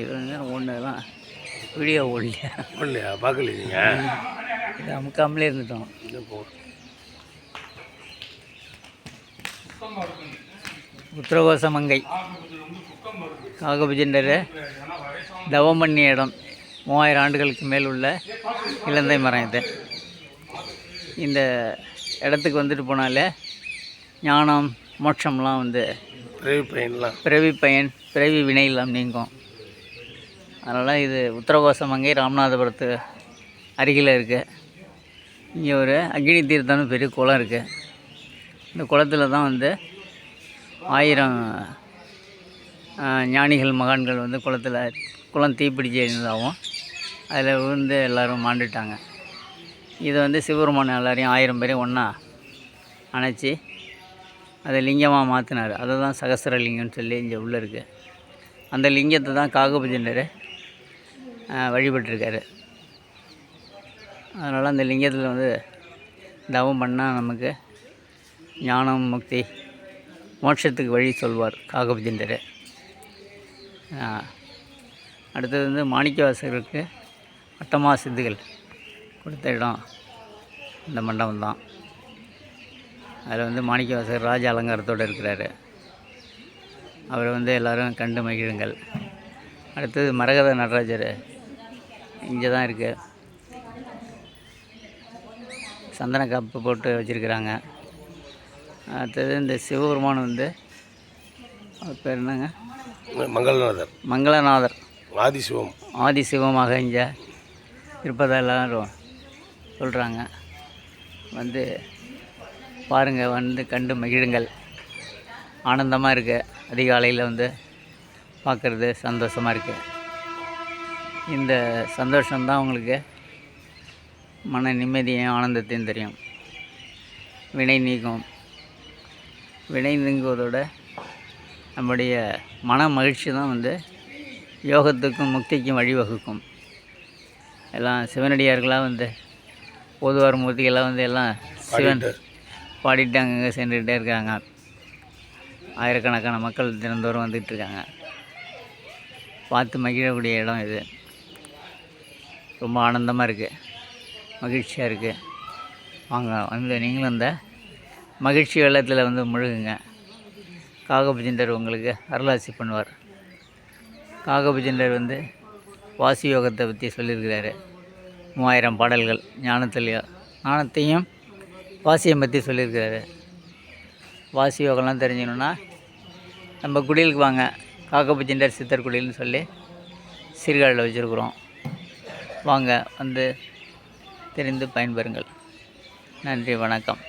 இது வந்து ஒன்றுலாம் வீடியோ ஓடலையா ஓடலையா பார்க்கலீங்க. இது அமுக்காமலே இருந்துட்டோம். உத்தரகோச மங்கை காகபுஜண்டர் தவம் பண்ணிய இடம் 3000 ஆண்டுகளுக்கு மேல் உள்ள இலந்தை மரம். இது இந்த இடத்துக்கு வந்துட்டு போனாலே ஞானம் மோட்சம்லாம் வந்து பிறவி வினையெல்லாம் நீங்கும். அதனால் இது உத்தரகோச மங்கை ராமநாதபுரத்து அருகில் இருக்குது. இங்கே ஒரு அக்னி தீர்த்தம்னு பெரிய குளம் இருக்குது. இந்த குளத்தில் தான் வந்து 1000 ஞானிகள் மகான்கள் வந்து குளம் தீப்பிடிச்சு இருந்ததாகவும் அதில் விழுந்து எல்லோரும் மாண்டுட்டாங்க. இதை வந்து சிவபெருமான் எல்லாரையும் 1000 பேரையும் ஒன்றா அணைச்சி அதை லிங்கமாக மாற்றினார். அதை தான் சகஸ்ரலிங்கம்னு சொல்லி இங்கே உள்ளே இருக்குது. அந்த லிங்கத்தை தான் காகபுஜண்டர் வழிபட்டிருக்காரு. அதனால் அந்த லிங்கத்தில் வந்து தவம் பண்ணால் நமக்கு ஞானம் முக்தி மோட்சத்துக்கு வழி சொல்வார் காகபுஜண்டர். அடுத்தது வந்து மாணிக்கவாசகருக்கு அட்டமா சித்துகள் கொடுத்த இடம் இந்த மண்டபம் தான். அதில் வந்து மாணிக்கவாசகர் ராஜ அலங்காரத்தோடு இருக்கிறாரு. அவரை வந்து எல்லோரும் கண்டு மகிழுங்கள். அடுத்தது மரகத நடராஜர் இங்கே தான் இருக்குது. சந்தன காப்பு போட்டு வச்சுருக்கிறாங்க. அடுத்தது இந்த சிவபெருமான் வந்து அவர் பேர் என்னங்க? மங்களநாதர் ஆதிசிவமாக இங்கே இருப்பதாக எல்லோரும் சொல்கிறாங்க. வந்து பாருங்கள், வந்து கண்டு மகிழுங்கள். ஆனந்தமாக இருக்குது. அதிகாலையில் வந்து பார்க்குறது சந்தோஷமாக இருக்குது. இந்த சந்தோஷம்தான் உங்களுக்கு மன நிம்மதியும் ஆனந்தத்தையும் தெரியும். வினை நீங்குவதோட நம்முடைய மன மகிழ்ச்சி தான் வந்து யோகத்துக்கும் முக்திக்கும் வழிவகுக்கும். எல்லாம் சிவனடியார்களாக வந்து பொதுவார் மூர்த்திகளாக வந்து எல்லாம் சிவன் பாடிட்டு அங்கங்கே சென்றுக்கிட்டே இருக்காங்க. ஆயிரக்கணக்கான மக்கள் தினந்தோறும் வந்துகிட்ருக்காங்க. பார்த்து மகிழக்கூடிய இடம் இது. ரொம்ப ஆனந்தமாக இருக்குது, மகிழ்ச்சியாக இருக்குது. வாங்க, வந்து நீங்களும் இந்த மகிழ்ச்சி வெள்ளத்தில் வந்து முழுகுங்க. காகபுஜண்டர் உங்களுக்கு அருளாசி பண்ணுவார். காகபுஜண்டர் வந்து வாசி யோகத்தை பற்றி சொல்லியிருக்கிறாரு. 3000 பாடல்கள் ஞானத்தையும் வாசியம் பற்றி சொல்லியிருக்கிறாரு. வாசி யோகம்லாம் தெரிஞ்சுக்கணுன்னா நம்ம குடிலுக்கு வாங்க. காகபுஜண்டர் சித்தர் குடில்னு சொல்லி சீர்காழியில் வச்சுருக்குறோம். வாங்க, வந்து தெரிந்து பயன்பெறுங்கள். நன்றி, வணக்கம்.